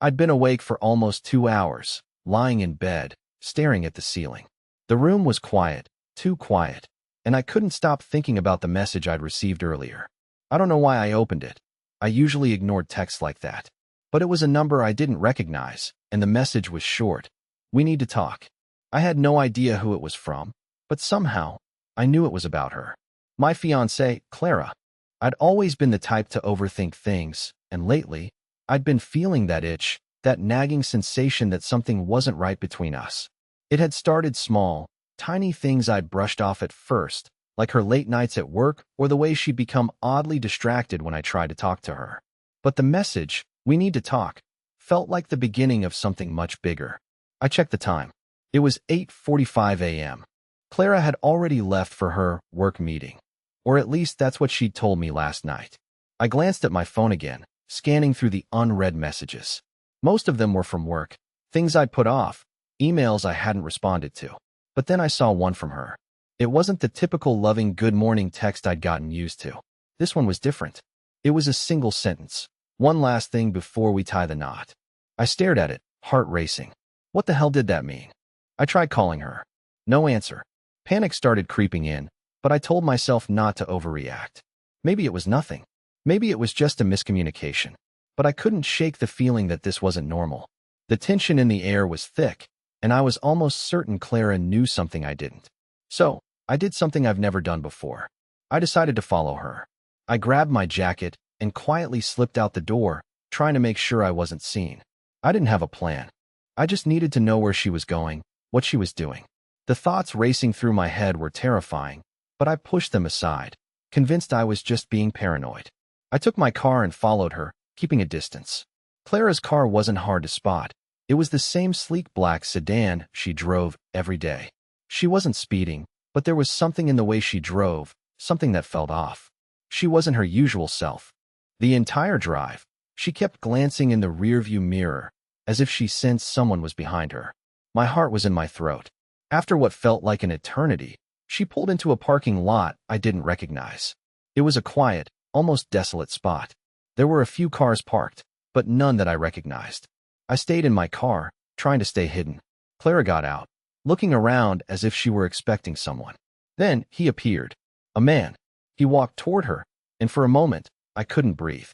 I'd been awake for almost 2 hours, lying in bed, staring at the ceiling. The room was quiet, too quiet, and I couldn't stop thinking about the message I'd received earlier. I don't know why I opened it. I usually ignored texts like that. But it was a number I didn't recognize, and the message was short. "We need to talk." I had no idea who it was from, but somehow, I knew it was about her. My fiancée, Clara. I'd always been the type to overthink things, and lately, I'd been feeling that itch, that nagging sensation that something wasn't right between us. It had started small, tiny things I'd brushed off at first, like her late nights at work or the way she'd become oddly distracted when I tried to talk to her. But the message, "We need to talk," felt like the beginning of something much bigger. I checked the time. It was 8:45 a.m. Clara had already left for her work meeting. Or at least that's what she'd told me last night. I glanced at my phone again, scanning through the unread messages. Most of them were from work, things I'd put off, emails I hadn't responded to. But then I saw one from her. It wasn't the typical loving good morning text I'd gotten used to. This one was different. It was a single sentence. "One last thing before we tie the knot." I stared at it, heart racing. What the hell did that mean? I tried calling her. No answer. Panic started creeping in, but I told myself not to overreact. Maybe it was nothing. Maybe it was just a miscommunication. But I couldn't shake the feeling that this wasn't normal. The tension in the air was thick, and I was almost certain Clara knew something I didn't. So, I did something I've never done before. I decided to follow her. I grabbed my jacket and quietly slipped out the door, trying to make sure I wasn't seen. I didn't have a plan. I just needed to know where she was going, what she was doing. The thoughts racing through my head were terrifying, but I pushed them aside, convinced I was just being paranoid. I took my car and followed her, keeping a distance. Clara's car wasn't hard to spot. It was the same sleek black sedan she drove every day. She wasn't speeding, but there was something in the way she drove, something that felt off. She wasn't her usual self. The entire drive, she kept glancing in the rearview mirror, as if she sensed someone was behind her. My heart was in my throat. After what felt like an eternity, she pulled into a parking lot I didn't recognize. It was a quiet, almost desolate spot. There were a few cars parked, but none that I recognized. I stayed in my car, trying to stay hidden. Clara got out, looking around as if she were expecting someone. Then he appeared. A man. He walked toward her, and for a moment, I couldn't breathe.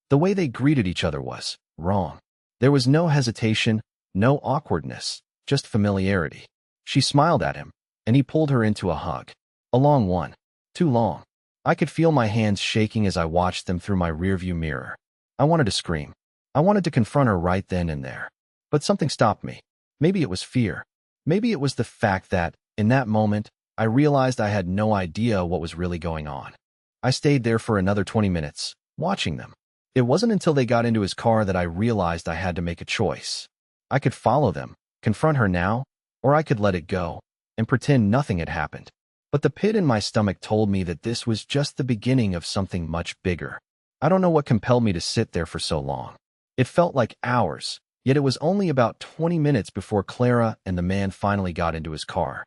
The way they greeted each other was wrong. There was no hesitation, no awkwardness, just familiarity. She smiled at him, and he pulled her into a hug. A long one. Too long. I could feel my hands shaking as I watched them through my rearview mirror. I wanted to scream. I wanted to confront her right then and there. But something stopped me. Maybe it was fear. Maybe it was the fact that, in that moment, I realized I had no idea what was really going on. I stayed there for another 20 minutes, watching them. It wasn't until they got into his car that I realized I had to make a choice. I could follow them, confront her now, or I could let it go, and pretend nothing had happened. But the pit in my stomach told me that this was just the beginning of something much bigger. I don't know what compelled me to sit there for so long. It felt like hours, yet it was only about 20 minutes before Clara and the man finally got into his car.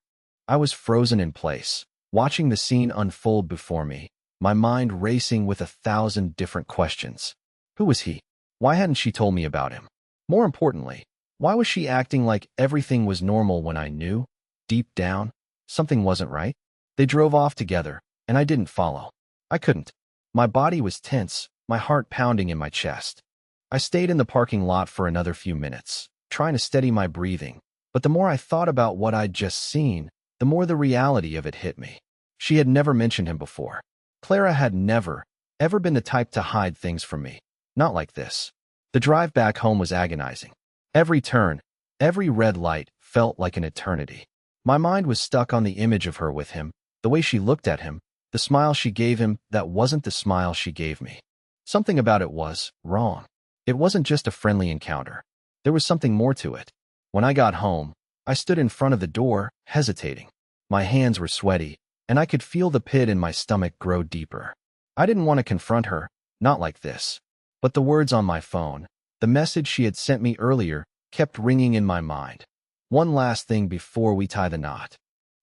I was frozen in place, watching the scene unfold before me, my mind racing with 1,000 different questions. Who was he? Why hadn't she told me about him? More importantly, why was she acting like everything was normal when I knew, deep down, something wasn't right? They drove off together, and I didn't follow. I couldn't. My body was tense, my heart pounding in my chest. I stayed in the parking lot for another few minutes, trying to steady my breathing, but the more I thought about what I'd just seen, the more the reality of it hit me. She had never mentioned him before. Clara had never, ever been the type to hide things from me. Not like this. The drive back home was agonizing. Every turn, every red light felt like an eternity. My mind was stuck on the image of her with him, the way she looked at him, the smile she gave him that wasn't the smile she gave me. Something about it was wrong. It wasn't just a friendly encounter. There was something more to it. When I got home, I stood in front of the door, hesitating. My hands were sweaty, and I could feel the pit in my stomach grow deeper. I didn't want to confront her, not like this. But the words on my phone, the message she had sent me earlier, kept ringing in my mind. One last thing before we tie the knot.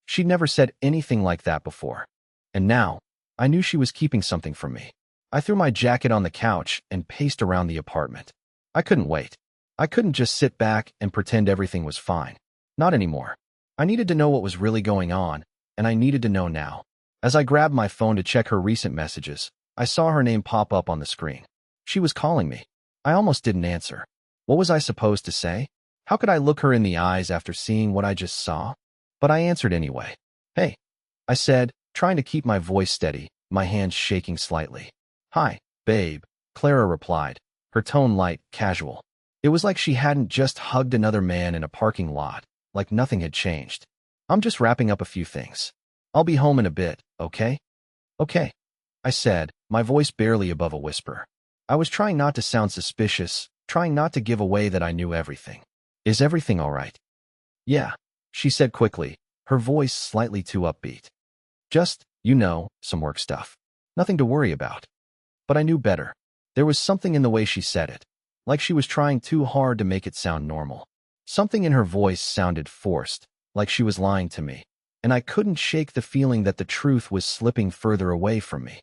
She'd never said anything like that before. And now, I knew she was keeping something from me. I threw my jacket on the couch and paced around the apartment. I couldn't wait. I couldn't just sit back and pretend everything was fine. Not anymore. I needed to know what was really going on, and I needed to know now. As I grabbed my phone to check her recent messages, I saw her name pop up on the screen. She was calling me. I almost didn't answer. What was I supposed to say? How could I look her in the eyes after seeing what I just saw? But I answered anyway. "Hey," I said, trying to keep my voice steady, my hands shaking slightly. "Hi, babe," Clara replied, her tone light, casual. It was like she hadn't just hugged another man in a parking lot, like nothing had changed. "I'm just wrapping up a few things. I'll be home in a bit, okay?" "Okay," I said, my voice barely above a whisper. I was trying not to sound suspicious, trying not to give away that I knew everything. "Is everything all right?" "Yeah," she said quickly, her voice slightly too upbeat. "Just, some work stuff. Nothing to worry about." But I knew better. There was something in the way she said it, like she was trying too hard to make it sound normal. Something in her voice sounded forced, like she was lying to me, and I couldn't shake the feeling that the truth was slipping further away from me.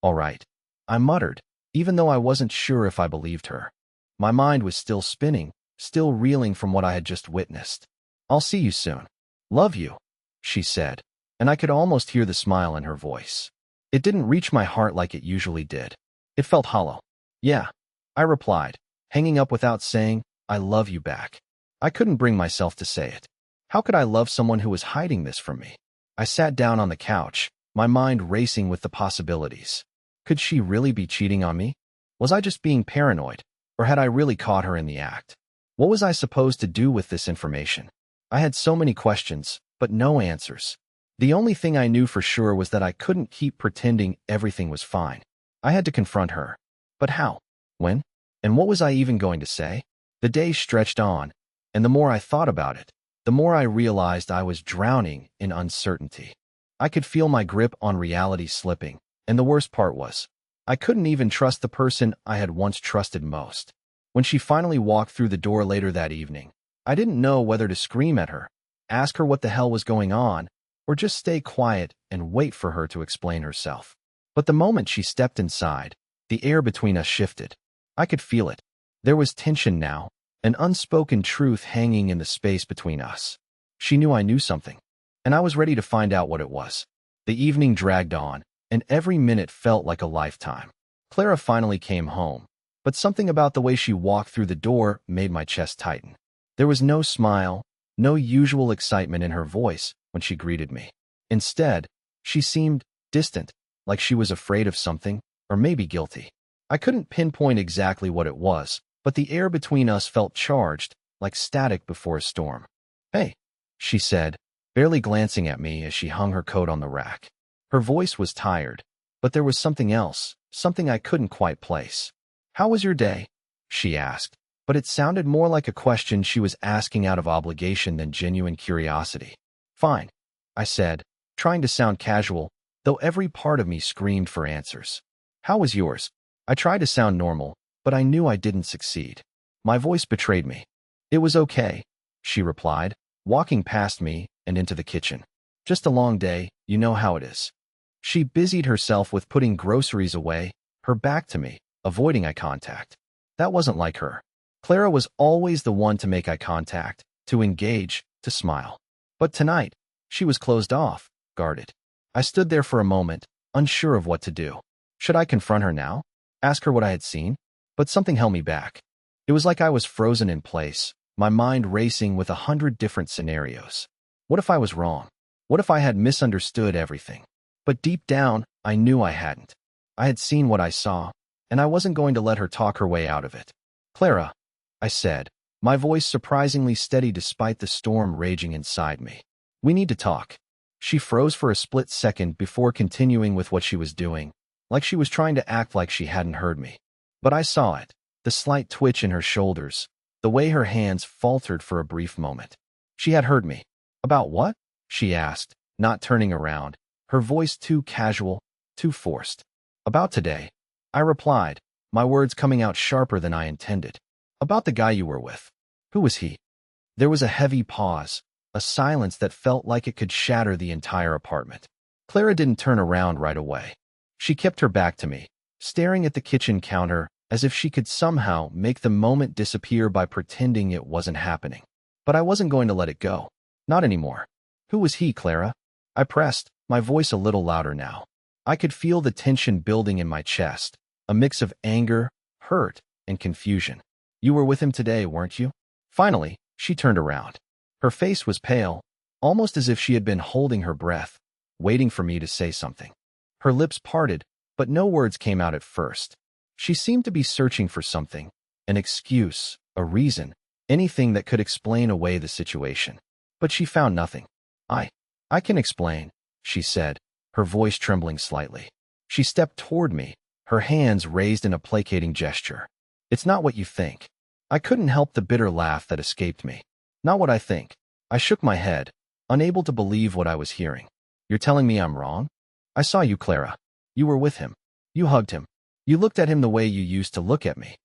"All right," I muttered, even though I wasn't sure if I believed her. My mind was still spinning, still reeling from what I had just witnessed. "I'll see you soon. Love you," she said, and I could almost hear the smile in her voice. It didn't reach my heart like it usually did. It felt hollow. "Yeah," I replied, hanging up without saying, "I love you" back. I couldn't bring myself to say it. How could I love someone who was hiding this from me? I sat down on the couch, my mind racing with the possibilities. Could she really be cheating on me? Was I just being paranoid, or had I really caught her in the act? What was I supposed to do with this information? I had so many questions, but no answers. The only thing I knew for sure was that I couldn't keep pretending everything was fine. I had to confront her. But how? When? And what was I even going to say? The days stretched on, and the more I thought about it, the more I realized I was drowning in uncertainty. I could feel my grip on reality slipping, and the worst part was, I couldn't even trust the person I had once trusted most. When she finally walked through the door later that evening, I didn't know whether to scream at her, ask her what the hell was going on, or just stay quiet and wait for her to explain herself. But the moment she stepped inside, the air between us shifted. I could feel it. There was tension now, an unspoken truth hanging in the space between us. She knew I knew something, and I was ready to find out what it was. The evening dragged on, and every minute felt like a lifetime. Clara finally came home, but something about the way she walked through the door made my chest tighten. There was no smile, no usual excitement in her voice when she greeted me. Instead, she seemed distant, like she was afraid of something, or maybe guilty. I couldn't pinpoint exactly what it was, but the air between us felt charged, like static before a storm. "Hey," she said, barely glancing at me as she hung her coat on the rack. Her voice was tired, but there was something else, something I couldn't quite place. "How was your day?" she asked, but it sounded more like a question she was asking out of obligation than genuine curiosity. "Fine," I said, trying to sound casual, though every part of me screamed for answers. "How was yours?" I tried to sound normal, but I knew I didn't succeed. My voice betrayed me. "It was okay," she replied, walking past me and into the kitchen. "Just a long day, you know how it is." She busied herself with putting groceries away, her back to me, avoiding eye contact. That wasn't like her. Clara was always the one to make eye contact, to engage, to smile. But tonight, she was closed off, guarded. I stood there for a moment, unsure of what to do. Should I confront her now? Ask her what I had seen? But something held me back. It was like I was frozen in place, my mind racing with 100 different scenarios. What if I was wrong? What if I had misunderstood everything? But deep down, I knew I hadn't. I had seen what I saw, and I wasn't going to let her talk her way out of it. "Clara," I said, my voice surprisingly steady despite the storm raging inside me. "We need to talk." She froze for a split second before continuing with what she was doing, like she was trying to act like she hadn't heard me. But I saw it, the slight twitch in her shoulders, the way her hands faltered for a brief moment. She had heard me. "About what?" she asked, not turning around, her voice too casual, too forced. "About today," I replied, my words coming out sharper than I intended. "About the guy you were with." "Who was he?" There was a heavy pause, a silence that felt like it could shatter the entire apartment. Clara didn't turn around right away. She kept her back to me, staring at the kitchen counter, as if she could somehow make the moment disappear by pretending it wasn't happening. But I wasn't going to let it go. Not anymore. Who was he, Clara? I pressed, my voice a little louder now. I could feel the tension building in my chest, a mix of anger, hurt, and confusion. You were with him today, weren't you? Finally, she turned around. Her face was pale, almost as if she had been holding her breath, waiting for me to say something. Her lips parted, but no words came out at first. She seemed to be searching for something, an excuse, a reason, anything that could explain away the situation. But she found nothing. I can explain, she said, her voice trembling slightly. She stepped toward me, her hands raised in a placating gesture. It's not what you think. I couldn't help the bitter laugh that escaped me. Not what I think. I shook my head, unable to believe what I was hearing. You're telling me I'm wrong? I saw you, Clara. You were with him. You hugged him. You looked at him the way you used to look at me.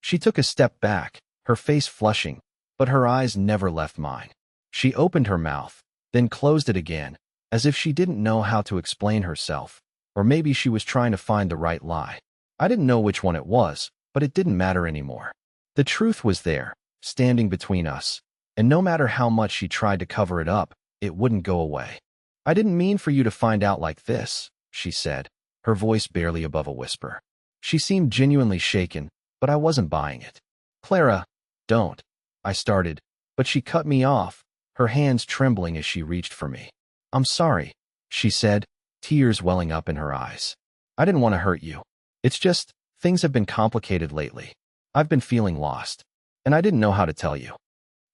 She took a step back, her face flushing, but her eyes never left mine. She opened her mouth, then closed it again, as if she didn't know how to explain herself, or maybe she was trying to find the right lie. I didn't know which one it was, but it didn't matter anymore. The truth was there, standing between us, and no matter how much she tried to cover it up, it wouldn't go away. I didn't mean for you to find out like this, she said, her voice barely above a whisper. She seemed genuinely shaken, but I wasn't buying it. Clara, don't, I started, but she cut me off, her hands trembling as she reached for me. I'm sorry, she said, tears welling up in her eyes. I didn't want to hurt you. It's just, things have been complicated lately. I've been feeling lost, and I didn't know how to tell you.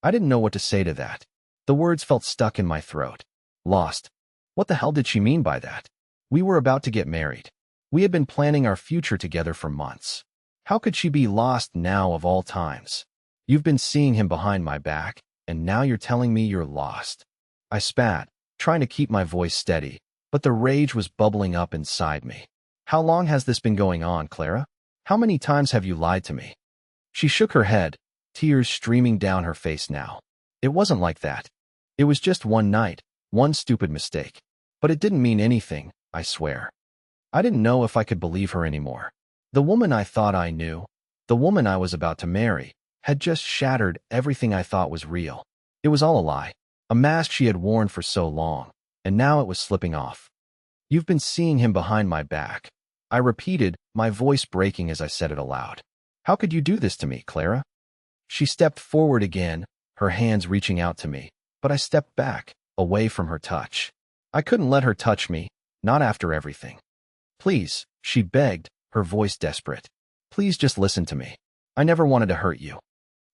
I didn't know what to say to that. The words felt stuck in my throat. Lost. What the hell did she mean by that? We were about to get married. We had been planning our future together for months. How could she be lost now of all times? You've been seeing him behind my back, and now you're telling me you're lost. I spat, trying to keep my voice steady, but the rage was bubbling up inside me. How long has this been going on, Clara? How many times have you lied to me? She shook her head, tears streaming down her face now. It wasn't like that. It was just one night, one stupid mistake. But it didn't mean anything, I swear. I didn't know if I could believe her anymore. The woman I thought I knew, the woman I was about to marry, had just shattered everything I thought was real. It was all a lie, a mask she had worn for so long, and now it was slipping off. You've been seeing him behind my back, I repeated, my voice breaking as I said it aloud. How could you do this to me, Clara? She stepped forward again, her hands reaching out to me, but I stepped back, away from her touch. I couldn't let her touch me, not after everything. Please, she begged, her voice desperate. Please just listen to me. I never wanted to hurt you.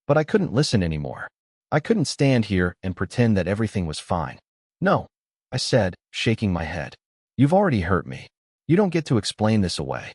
But I couldn't listen anymore. I couldn't stand here and pretend that everything was fine. No, I said, shaking my head. You've already hurt me. You don't get to explain this away.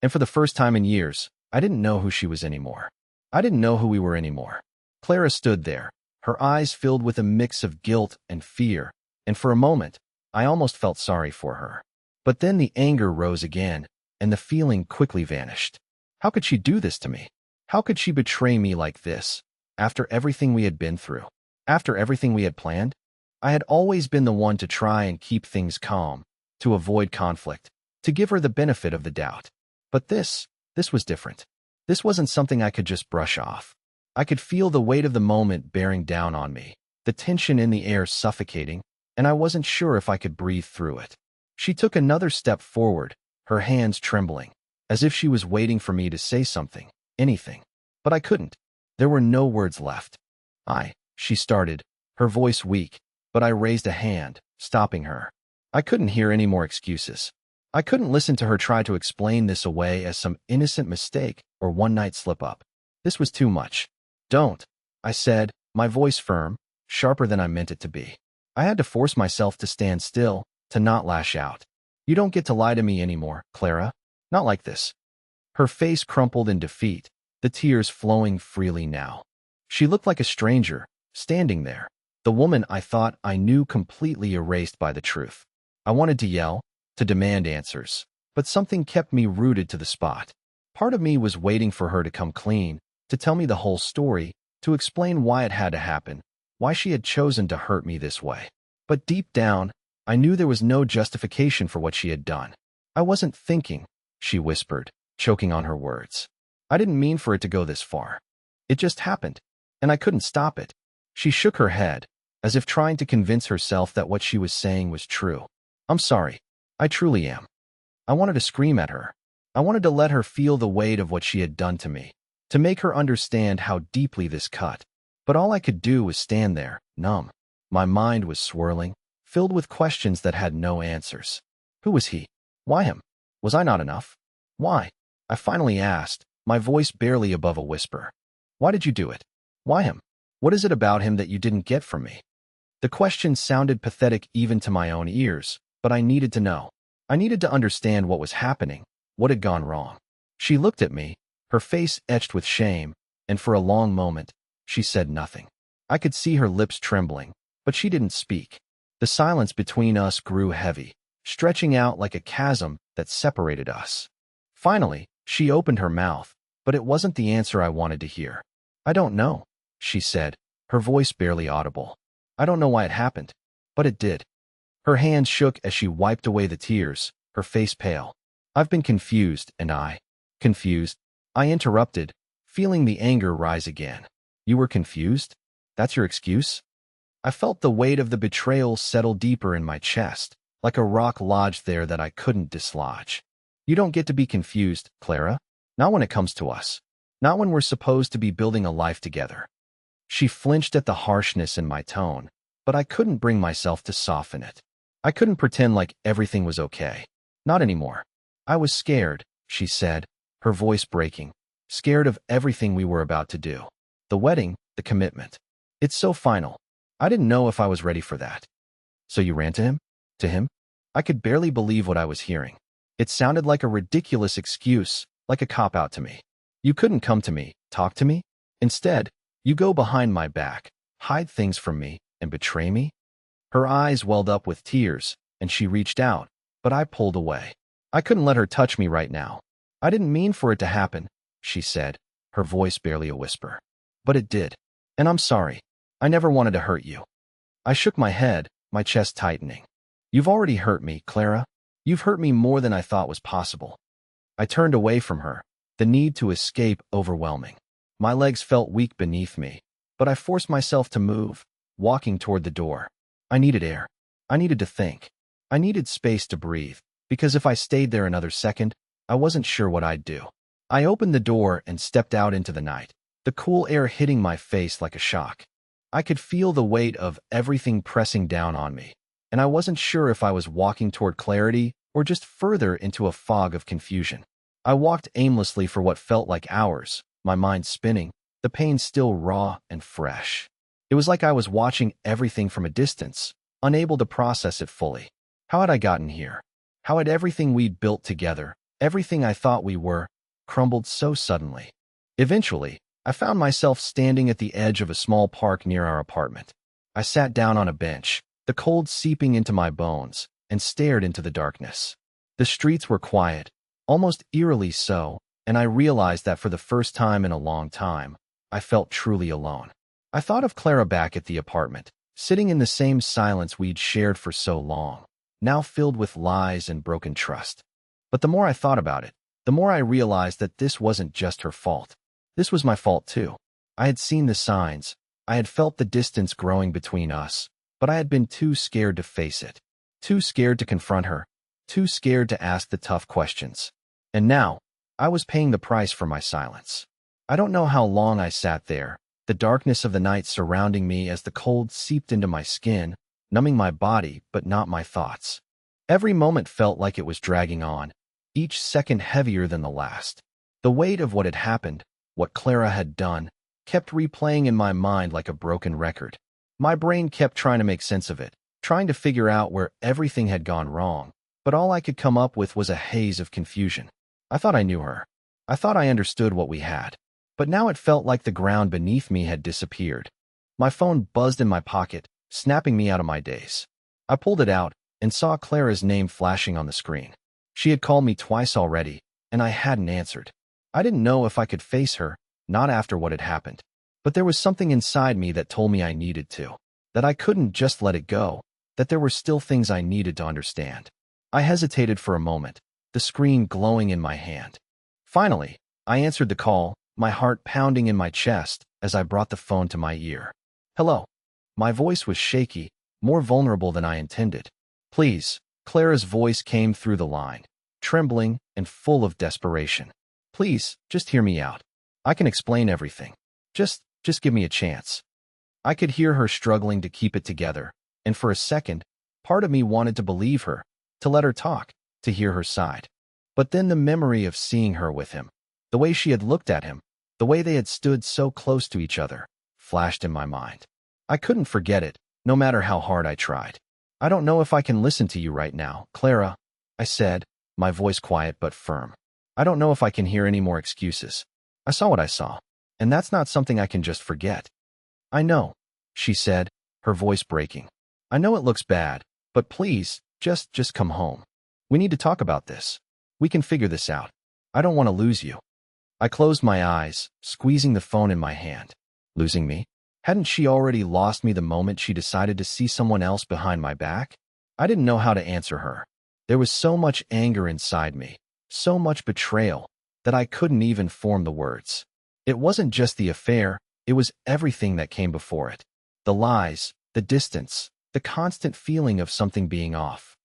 And for the first time in years, I didn't know who she was anymore. I didn't know who we were anymore. Clara stood there, her eyes filled with a mix of guilt and fear, and for a moment, I almost felt sorry for her. But then the anger rose again, and the feeling quickly vanished. How could she do this to me? How could she betray me like this, after everything we had been through? After everything we had planned? I had always been the one to try and keep things calm, to avoid conflict, to give her the benefit of the doubt. But this was different. This wasn't something I could just brush off. I could feel the weight of the moment bearing down on me, the tension in the air suffocating, and I wasn't sure if I could breathe through it. She took another step forward, her hands trembling, as if she was waiting for me to say something, anything. But I couldn't. There were no words left. She started, her voice weak, but I raised a hand, stopping her. I couldn't hear any more excuses. I couldn't listen to her try to explain this away as some innocent mistake or one-night slip-up. This was too much. Don't, I said, my voice firm, sharper than I meant it to be. I had to force myself to stand still, to not lash out. You don't get to lie to me anymore, Clara. Not like this. Her face crumpled in defeat, the tears flowing freely now. She looked like a stranger, standing there, the woman I thought I knew completely erased by the truth. I wanted to yell, to demand answers, but something kept me rooted to the spot. Part of me was waiting for her to come clean, to tell me the whole story, to explain why it had to happen, why she had chosen to hurt me this way. But deep down, I knew there was no justification for what she had done. I wasn't thinking, she whispered, choking on her words. I didn't mean for it to go this far. It just happened, and I couldn't stop it. She shook her head, as if trying to convince herself that what she was saying was true. I'm sorry. I truly am. I wanted to scream at her. I wanted to let her feel the weight of what she had done to me, to make her understand how deeply this cut. But all I could do was stand there, numb. My mind was swirling, filled with questions that had no answers. Who was he? Why him? Was I not enough? Why? I finally asked, my voice barely above a whisper. Why did you do it? Why him? What is it about him that you didn't get from me? The question sounded pathetic even to my own ears, but I needed to know. I needed to understand what was happening, what had gone wrong. She looked at me, her face etched with shame, and for a long moment, she said nothing. I could see her lips trembling, but she didn't speak. The silence between us grew heavy, stretching out like a chasm that separated us. Finally, she opened her mouth, but it wasn't the answer I wanted to hear. I don't know, she said, her voice barely audible. I don't know why it happened, but it did. Her hands shook as she wiped away the tears, her face pale. I've been confused, and Confused? I interrupted, feeling the anger rise again. You were confused? That's your excuse? I felt the weight of the betrayal settle deeper in my chest, like a rock lodged there that I couldn't dislodge. You don't get to be confused, Clara. Not when it comes to us. Not when we're supposed to be building a life together. She flinched at the harshness in my tone, but I couldn't bring myself to soften it. I couldn't pretend like everything was okay. Not anymore. I was scared, she said, her voice breaking. Scared of everything we were about to do. The wedding, the commitment. It's so final. I didn't know if I was ready for that. So you ran to him? To him? I could barely believe what I was hearing. It sounded like a ridiculous excuse, like a cop-out to me. You couldn't come to me, talk to me? Instead, you go behind my back, hide things from me, and betray me? Her eyes welled up with tears, and she reached out, but I pulled away. I couldn't let her touch me right now. I didn't mean for it to happen, she said, her voice barely a whisper. But it did. And I'm sorry. I never wanted to hurt you. I shook my head, my chest tightening. You've already hurt me, Clara. You've hurt me more than I thought was possible. I turned away from her, the need to escape overwhelming. My legs felt weak beneath me, but I forced myself to move, walking toward the door. I needed air. I needed to think. I needed space to breathe, because if I stayed there another second, I wasn't sure what I'd do. I opened the door and stepped out into the night, the cool air hitting my face like a shock. I could feel the weight of everything pressing down on me, and I wasn't sure if I was walking toward clarity or just further into a fog of confusion. I walked aimlessly for what felt like hours, my mind spinning, the pain still raw and fresh. It was like I was watching everything from a distance, unable to process it fully. How had I gotten here? How had everything we'd built together, everything I thought we were, crumbled so suddenly? Eventually, I found myself standing at the edge of a small park near our apartment. I sat down on a bench, the cold seeping into my bones, and stared into the darkness. The streets were quiet, almost eerily so, and I realized that for the first time in a long time, I felt truly alone. I thought of Clara back at the apartment, sitting in the same silence we'd shared for so long, now filled with lies and broken trust. But the more I thought about it, the more I realized that this wasn't just her fault. This was my fault too. I had seen the signs, I had felt the distance growing between us, but I had been too scared to face it, too scared to confront her, too scared to ask the tough questions. And now, I was paying the price for my silence. I don't know how long I sat there, the darkness of the night surrounding me as the cold seeped into my skin, numbing my body but not my thoughts. Every moment felt like it was dragging on, each second heavier than the last. The weight of what had happened, what Clara had done, kept replaying in my mind like a broken record. My brain kept trying to make sense of it, trying to figure out where everything had gone wrong, but all I could come up with was a haze of confusion. I thought I knew her. I thought I understood what we had. But now it felt like the ground beneath me had disappeared. My phone buzzed in my pocket, snapping me out of my daze. I pulled it out and saw Clara's name flashing on the screen. She had called me twice already, and I hadn't answered. I didn't know if I could face her, not after what had happened. But there was something inside me that told me I needed to, that I couldn't just let it go, that there were still things I needed to understand. I hesitated for a moment, the screen glowing in my hand. Finally, I answered the call, my heart pounding in my chest as I brought the phone to my ear. Hello. My voice was shaky, more vulnerable than I intended. Please. Clara's voice came through the line, trembling and full of desperation. Please, just hear me out. I can explain everything. Just give me a chance. I could hear her struggling to keep it together, and for a second, part of me wanted to believe her, to let her talk, to hear her side. But then the memory of seeing her with him, the way she had looked at him, the way they had stood so close to each other, flashed in my mind. I couldn't forget it, no matter how hard I tried. I don't know if I can listen to you right now, Clara, I said, my voice quiet but firm. I don't know if I can hear any more excuses. I saw what I saw, and that's not something I can just forget. I know, she said, her voice breaking. I know it looks bad, but please, just come home. We need to talk about this. We can figure this out. I don't want to lose you. I closed my eyes, squeezing the phone in my hand. Losing me? Hadn't she already lost me the moment she decided to see someone else behind my back? I didn't know how to answer her. There was so much anger inside me, so much betrayal, that I couldn't even form the words. It wasn't just the affair, it was everything that came before it. The lies, the distance, the constant feeling of something being off.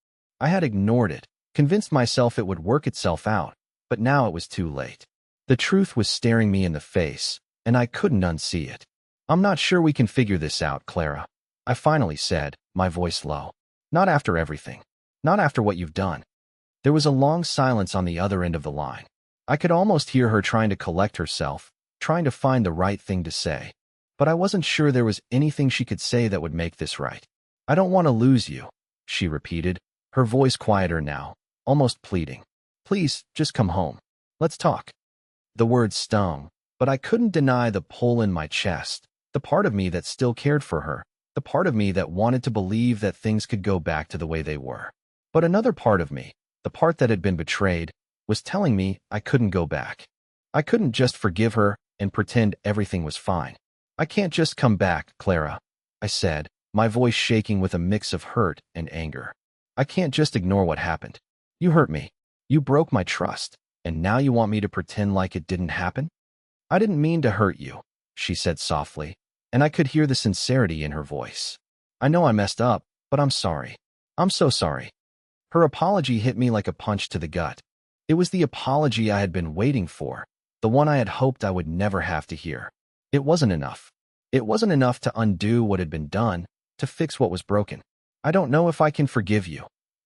I had ignored it, convinced myself it would work itself out, but now it was too late. The truth was staring me in the face, and I couldn't unsee it. I'm not sure we can figure this out, Clara, I finally said, my voice low. Not after everything. Not after what you've done. There was a long silence on the other end of the line. I could almost hear her trying to collect herself, trying to find the right thing to say. But I wasn't sure there was anything she could say that would make this right. I don't want to lose you, she repeated, her voice quieter now, almost pleading. Please, just come home. Let's talk. The words stung, but I couldn't deny the pull in my chest, the part of me that still cared for her, the part of me that wanted to believe that things could go back to the way they were. But another part of me, the part that had been betrayed, was telling me I couldn't go back. I couldn't just forgive her and pretend everything was fine. I can't just come back, Clara, I said, my voice shaking with a mix of hurt and anger. I can't just ignore what happened. You hurt me. You broke my trust, and now you want me to pretend like it didn't happen? I didn't mean to hurt you, she said softly, and I could hear the sincerity in her voice. I know I messed up, but I'm sorry. I'm so sorry. Her apology hit me like a punch to the gut. It was the apology I had been waiting for, the one I had hoped I would never have to hear. It wasn't enough. It wasn't enough to undo what had been done, to fix what was broken. I don't know if I can forgive you,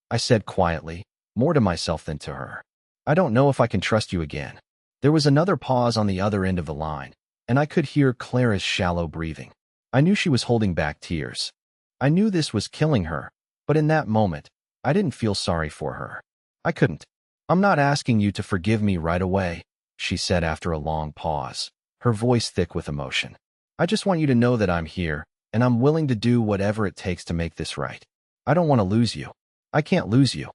I said quietly, more to myself than to her. I don't know if I can trust you again. There was another pause on the other end of the line, and I could hear Clara's shallow breathing. I knew she was holding back tears. I knew this was killing her, but in that moment, I didn't feel sorry for her. I couldn't. I'm not asking you to forgive me right away, she said after a long pause, her voice thick with emotion. I just want you to know that I'm here, and I'm willing to do whatever it takes to make this right. I don't want to lose you. I can't lose you.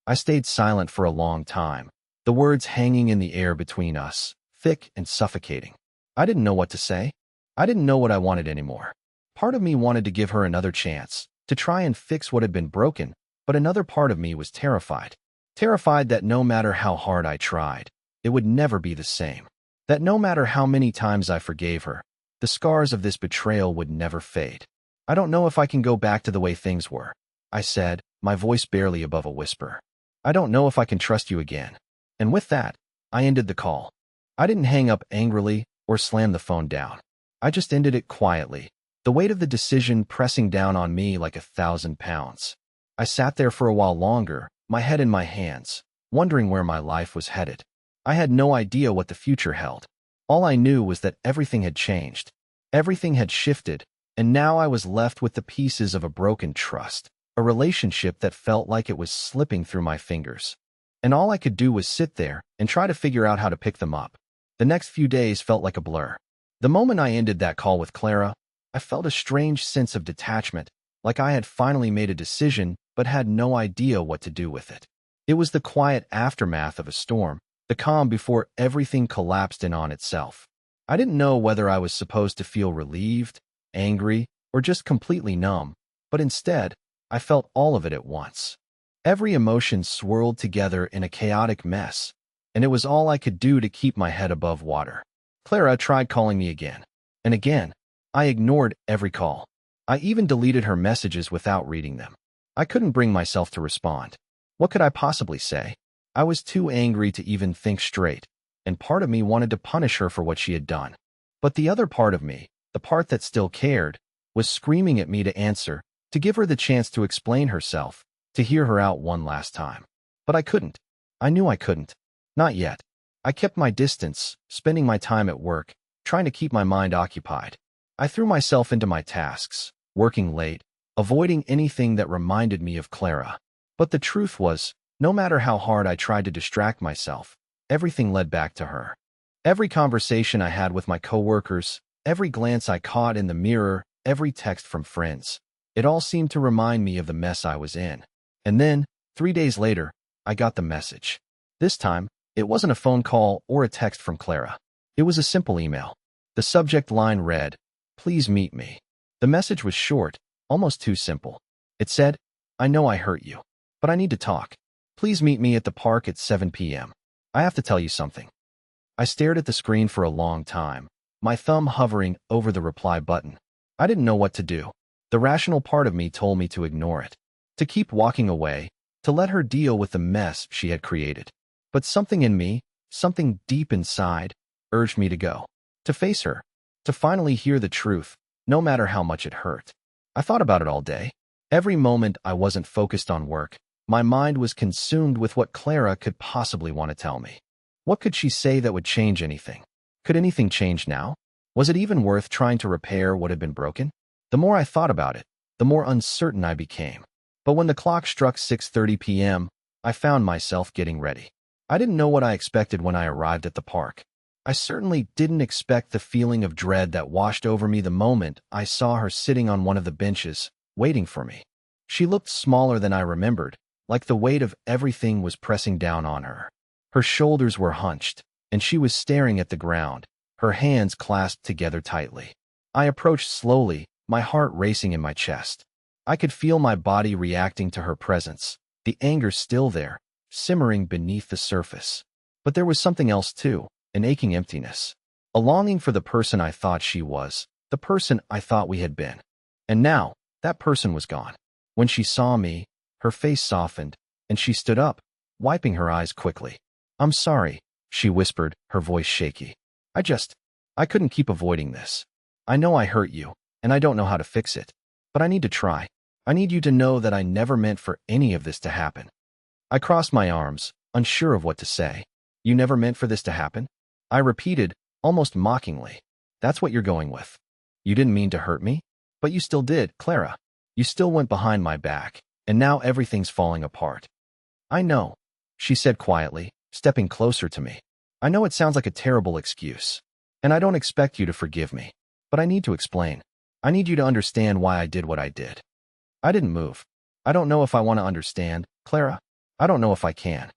I stayed silent for a long time, the words hanging in the air between us, thick and suffocating. I didn't know what to say. I didn't know what I wanted anymore. Part of me wanted to give her another chance, to try and fix what had been broken, but another part of me was terrified. Terrified that no matter how hard I tried, it would never be the same. That no matter how many times I forgave her, the scars of this betrayal would never fade. I don't know if I can go back to the way things were, I said, my voice barely above a whisper. I don't know if I can trust you again. And with that, I ended the call. I didn't hang up angrily or slam the phone down. I just ended it quietly, the weight of the decision pressing down on me like 1,000 pounds. I sat there for a while longer, my head in my hands, wondering where my life was headed. I had no idea what the future held. All I knew was that everything had changed. Everything had shifted, and now I was left with the pieces of a broken trust, a relationship that felt like it was slipping through my fingers. And all I could do was sit there and try to figure out how to pick them up. The next few days felt like a blur. The moment I ended that call with Clara, I felt a strange sense of detachment, like I had finally made a decision but had no idea what to do with it. It was the quiet aftermath of a storm, the calm before everything collapsed in on itself. I didn't know whether I was supposed to feel relieved, angry, or just completely numb, but instead, I felt all of it at once. Every emotion swirled together in a chaotic mess, and it was all I could do to keep my head above water. Clara tried calling me again and again. I ignored every call. I even deleted her messages without reading them. I couldn't bring myself to respond. What could I possibly say? I was too angry to even think straight, and part of me wanted to punish her for what she had done. But the other part of me, the part that still cared, was screaming at me to answer, to give her the chance to explain herself, to hear her out one last time. But I couldn't. I knew I couldn't. Not yet. I kept my distance, spending my time at work, trying to keep my mind occupied. I threw myself into my tasks, working late, avoiding anything that reminded me of Clara. But the truth was, no matter how hard I tried to distract myself, everything led back to her. Every conversation I had with my coworkers, every glance I caught in the mirror, every text from friends, it all seemed to remind me of the mess I was in. And then, 3 days later, I got the message. This time, it wasn't a phone call or a text from Clara. It was a simple email. The subject line read, "Please meet me." The message was short, almost too simple. It said, "I know I hurt you, but I need to talk. Please meet me at the park at 7 p.m. I have to tell you something." I stared at the screen for a long time, my thumb hovering over the reply button. I didn't know what to do. The rational part of me told me to ignore it, to keep walking away, to let her deal with the mess she had created. But something in me, something deep inside, urged me to go, to face her, to finally hear the truth, no matter how much it hurt. I thought about it all day. Every moment I wasn't focused on work, my mind was consumed with what Clara could possibly want to tell me. What could she say that would change anything? Could anything change now? Was it even worth trying to repair what had been broken? The more I thought about it, the more uncertain I became. But when the clock struck 6:30 p.m., I found myself getting ready. I didn't know what I expected when I arrived at the park. I certainly didn't expect the feeling of dread that washed over me the moment I saw her sitting on one of the benches, waiting for me. She looked smaller than I remembered, like the weight of everything was pressing down on her. Her shoulders were hunched, and she was staring at the ground, her hands clasped together tightly. I approached slowly, my heart racing in my chest. I could feel my body reacting to her presence, the anger still there, simmering beneath the surface. But there was something else too, an aching emptiness, a longing for the person I thought she was, the person I thought we had been. And now, that person was gone. When she saw me, her face softened, and she stood up, wiping her eyes quickly. "I'm sorry," she whispered, her voice shaky. I couldn't keep avoiding this. I know I hurt you, and I don't know how to fix it. But I need to try. I need you to know that I never meant for any of this to happen." I crossed my arms, unsure of what to say. "You never meant for this to happen?" I repeated, almost mockingly. "That's what you're going with. You didn't mean to hurt me? But you still did, Clara. You still went behind my back, and now everything's falling apart." "I know," she said quietly, stepping closer to me. "I know it sounds like a terrible excuse, and I don't expect you to forgive me. But I need to explain. I need you to understand why I did what I did." I didn't move. "I don't know if I want to understand, Clara. I don't know if I can."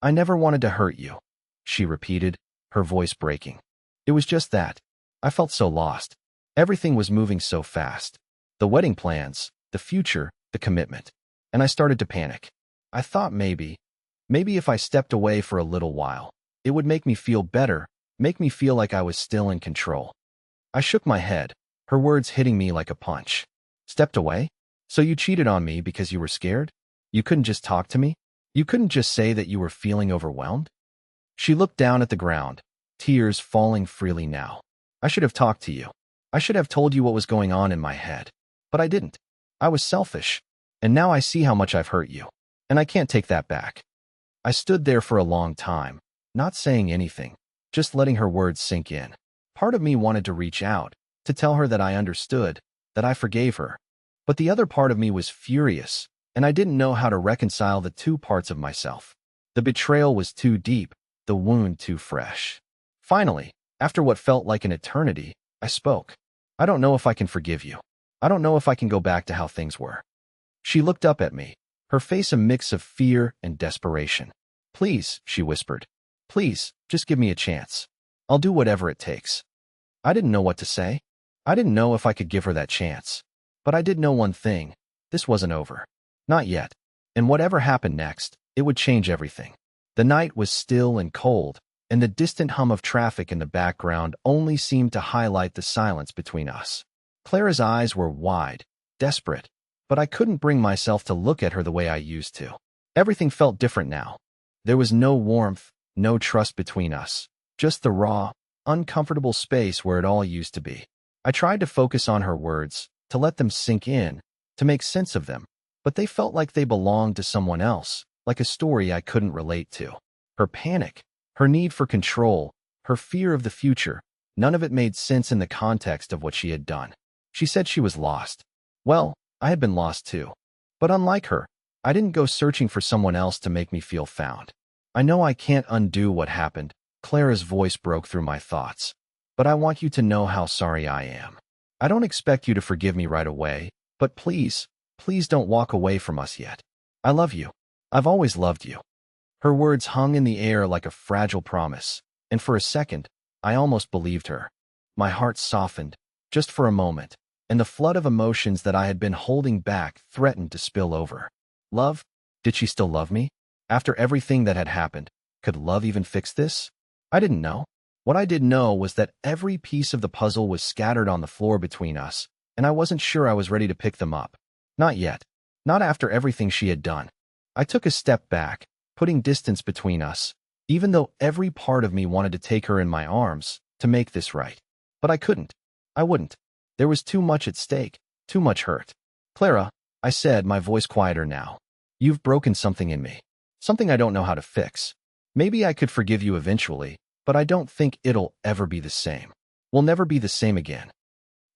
"I never wanted to hurt you," she repeated, her voice breaking. It was just that. I felt so lost. Everything was moving so fast. The wedding plans, the future, the commitment. And I started to panic. I thought maybe if I stepped away for a little while, it would make me feel better, make me feel like I was still in control. I shook my head, her words hitting me like a punch. "Stepped away? So you cheated on me because you were scared? You couldn't just talk to me? You couldn't just say that you were feeling overwhelmed?" She looked down at the ground, tears falling freely now. "I should have talked to you. I should have told you what was going on in my head. But I didn't. I was selfish. And now I see how much I've hurt you. And I can't take that back." I stood there for a long time, not saying anything, just letting her words sink in. Part of me wanted to reach out, to tell her that I understood, that I forgave her. But the other part of me was furious, and I didn't know how to reconcile the two parts of myself. The betrayal was too deep, the wound too fresh. Finally, after what felt like an eternity, I spoke. "I don't know if I can forgive you. I don't know if I can go back to how things were." She looked up at me, her face a mix of fear and desperation. "Please," she whispered. "Please, just give me a chance. I'll do whatever it takes." I didn't know what to say. I didn't know if I could give her that chance. But I did know one thing. This wasn't over. Not yet. And whatever happened next, it would change everything. The night was still and cold, and the distant hum of traffic in the background only seemed to highlight the silence between us. Clara's eyes were wide, desperate, but I couldn't bring myself to look at her the way I used to. Everything felt different now. There was no warmth, no trust between us, just the raw, uncomfortable space where it all used to be. I tried to focus on her words, to let them sink in, to make sense of them, but they felt like they belonged to someone else, like a story I couldn't relate to. Her panic, her need for control, her fear of the future, none of it made sense in the context of what she had done. She said she was lost. Well, I had been lost too. But unlike her, I didn't go searching for someone else to make me feel found. I know I can't undo what happened. Clara's voice broke through my thoughts. But I want you to know how sorry I am. I don't expect you to forgive me right away, but please, please don't walk away from us yet. I love you. I've always loved you. Her words hung in the air like a fragile promise, and for a second, I almost believed her. My heart softened, just for a moment, and the flood of emotions that I had been holding back threatened to spill over. Love? Did she still love me? After everything that had happened, could love even fix this? I didn't know. What I did know was that every piece of the puzzle was scattered on the floor between us, and I wasn't sure I was ready to pick them up. Not yet. Not after everything she had done. I took a step back, putting distance between us, even though every part of me wanted to take her in my arms to make this right. But I couldn't. I wouldn't. There was too much at stake, too much hurt. Clara, I said, my voice quieter now. You've broken something in me. Something I don't know how to fix. Maybe I could forgive you eventually, but I don't think it'll ever be the same. We'll never be the same again.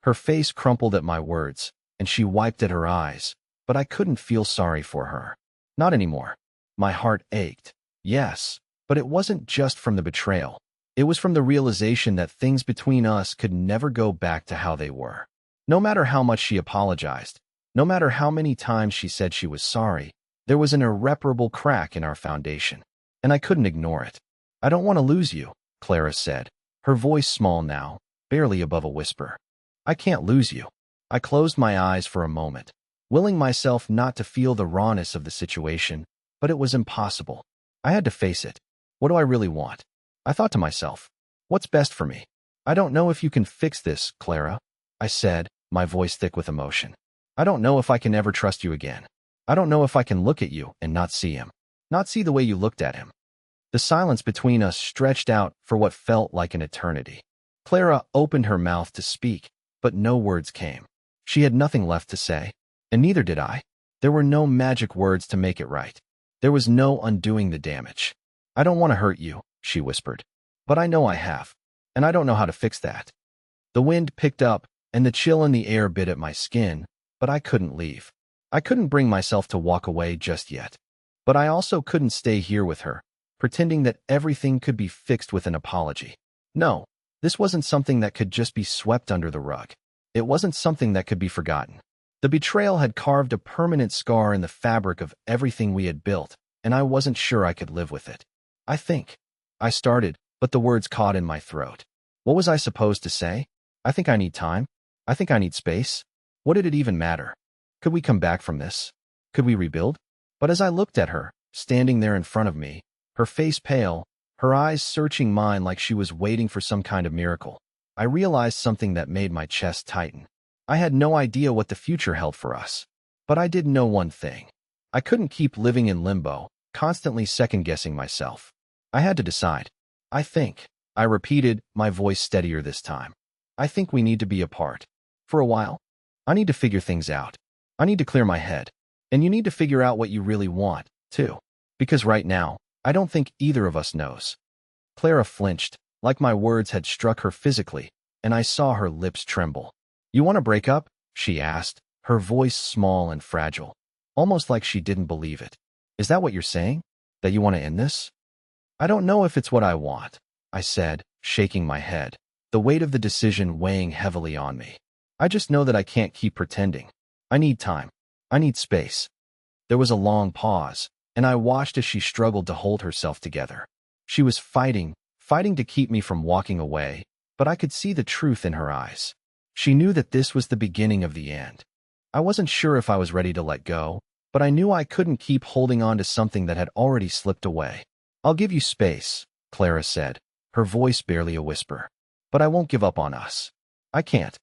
Her face crumpled at my words, and she wiped at her eyes, but I couldn't feel sorry for her. Not anymore. My heart ached. Yes, but it wasn't just from the betrayal. It was from the realization that things between us could never go back to how they were. No matter how much she apologized, no matter how many times she said she was sorry, there was an irreparable crack in our foundation, and I couldn't ignore it. I don't want to lose you, Clara said, her voice small now, barely above a whisper. I can't lose you. I closed my eyes for a moment, willing myself not to feel the rawness of the situation, but it was impossible. I had to face it. What do I really want? I thought to myself, what's best for me? I don't know if you can fix this, Clara, I said, my voice thick with emotion. I don't know if I can ever trust you again. I don't know if I can look at you and not see him, not see the way you looked at him. The silence between us stretched out for what felt like an eternity. Clara opened her mouth to speak, but no words came. She had nothing left to say, and neither did I. There were no magic words to make it right. There was no undoing the damage. I don't want to hurt you, she whispered, but I know I have, and I don't know how to fix that. The wind picked up, and the chill in the air bit at my skin, but I couldn't leave. I couldn't bring myself to walk away just yet. But I also couldn't stay here with her, pretending that everything could be fixed with an apology. No, this wasn't something that could just be swept under the rug. It wasn't something that could be forgotten. The betrayal had carved a permanent scar in the fabric of everything we had built, and I wasn't sure I could live with it. I started, but the words caught in my throat. What was I supposed to say? I think I need time. I think I need space. What did it even matter? Could we come back from this? Could we rebuild? But as I looked at her, standing there in front of me, her face pale, her eyes searching mine like she was waiting for some kind of miracle, I realized something that made my chest tighten. I had no idea what the future held for us. But I did know one thing. I couldn't keep living in limbo, constantly second-guessing myself. I had to decide. I repeated, my voice steadier this time. I think we need to be apart. For a while. I need to figure things out. I need to clear my head. And you need to figure out what you really want, too. Because right now, I don't think either of us knows. Clara flinched, like my words had struck her physically, and I saw her lips tremble. You want to break up? She asked, her voice small and fragile, almost like she didn't believe it. Is that what you're saying? That you want to end this? I don't know if it's what I want, I said, shaking my head, the weight of the decision weighing heavily on me. I just know that I can't keep pretending. I need time. I need space. There was a long pause, and I watched as she struggled to hold herself together. She was fighting to keep me from walking away, but I could see the truth in her eyes. She knew that this was the beginning of the end. I wasn't sure if I was ready to let go, but I knew I couldn't keep holding on to something that had already slipped away. I'll give you space, Clara said, her voice barely a whisper. But I won't give up on us. I can't.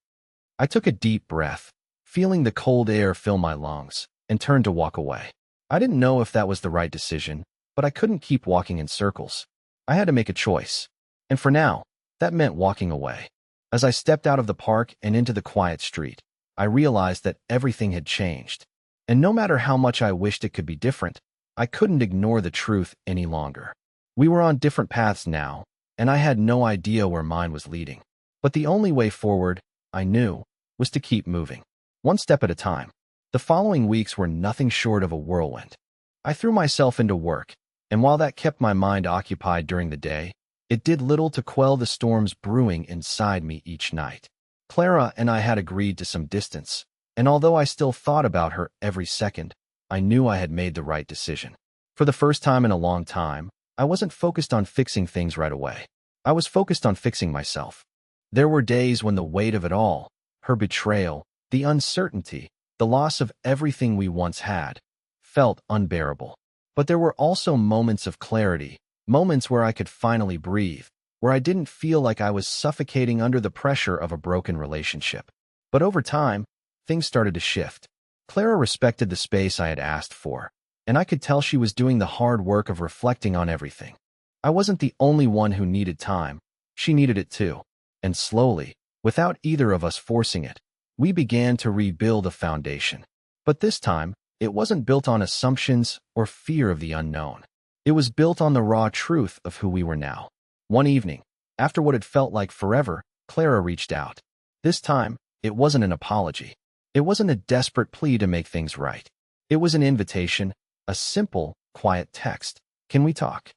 I took a deep breath, feeling the cold air fill my lungs, and turned to walk away. I didn't know if that was the right decision, but I couldn't keep walking in circles. I had to make a choice. And for now, that meant walking away. As I stepped out of the park and into the quiet street, I realized that everything had changed. And no matter how much I wished it could be different, I couldn't ignore the truth any longer. We were on different paths now, and I had no idea where mine was leading. But the only way forward, I knew, was to keep moving, one step at a time. The following weeks were nothing short of a whirlwind. I threw myself into work, and while that kept my mind occupied during the day, it did little to quell the storms brewing inside me each night. Clara and I had agreed to some distance, and although I still thought about her every second, I knew I had made the right decision. For the first time in a long time, I wasn't focused on fixing things right away. I was focused on fixing myself. There were days when the weight of it all, her betrayal, the uncertainty, the loss of everything we once had, felt unbearable. But there were also moments of clarity, moments where I could finally breathe, where I didn't feel like I was suffocating under the pressure of a broken relationship. But over time, things started to shift. Clara respected the space I had asked for, and I could tell she was doing the hard work of reflecting on everything. I wasn't the only one who needed time. She needed it too. And slowly, without either of us forcing it, we began to rebuild a foundation. But this time, it wasn't built on assumptions or fear of the unknown. It was built on the raw truth of who we were now. One evening, after what had felt like forever, Clara reached out. This time, it wasn't an apology. It wasn't a desperate plea to make things right. It was an invitation, a simple, quiet text. Can we talk?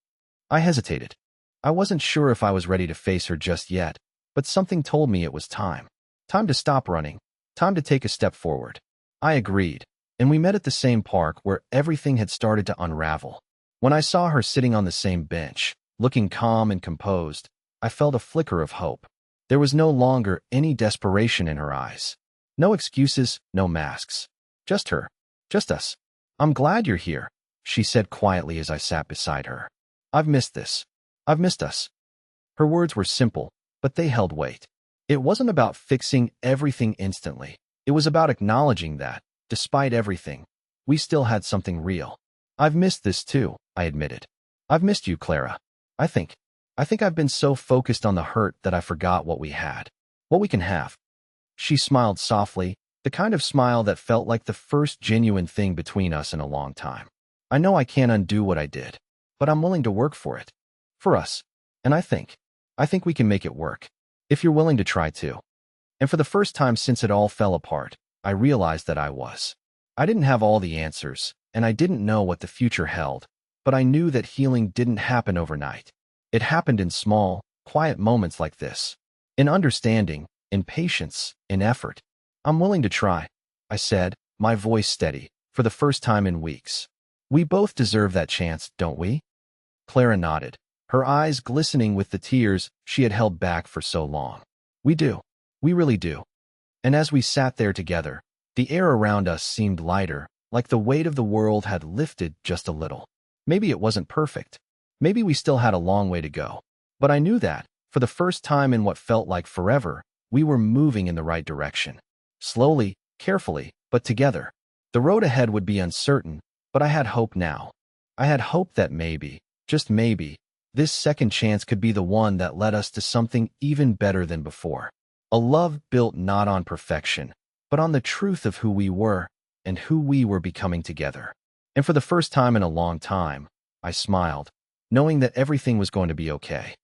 I hesitated. I wasn't sure if I was ready to face her just yet, but something told me it was time. Time to stop running. Time to take a step forward. I agreed, and we met at the same park where everything had started to unravel. When I saw her sitting on the same bench, looking calm and composed, I felt a flicker of hope. There was no longer any desperation in her eyes. No excuses, no masks. Just her. Just us. I'm glad you're here, she said quietly as I sat beside her. I've missed this. I've missed us. Her words were simple, but they held weight. It wasn't about fixing everything instantly. It was about acknowledging that, despite everything, we still had something real. I've missed this too, I admitted. I've missed you, Clara. I think I've been so focused on the hurt that I forgot what we had. What we can have. She smiled softly, the kind of smile that felt like the first genuine thing between us in a long time. I know I can't undo what I did, but I'm willing to work for it. For us. And I think we can make it work. If you're willing to try too. And for the first time since it all fell apart, I realized that I didn't have all the answers, and I didn't know what the future held, but I knew that healing didn't happen overnight. It happened in small, quiet moments like this. In understanding, in patience, in effort. I'm willing to try, I said, my voice steady, for the first time in weeks. We both deserve that chance, don't we? Clara nodded, her eyes glistening with the tears she had held back for so long. We do. We really do. And as we sat there together, the air around us seemed lighter, like the weight of the world had lifted just a little. Maybe it wasn't perfect. Maybe we still had a long way to go. But I knew that, for the first time in what felt like forever, we were moving in the right direction. Slowly, carefully, but together. The road ahead would be uncertain, but I had hope now. I had hope that maybe, just maybe, this second chance could be the one that led us to something even better than before. A love built not on perfection, but on the truth of who we were and who we were becoming together. And for the first time in a long time, I smiled, knowing that everything was going to be okay.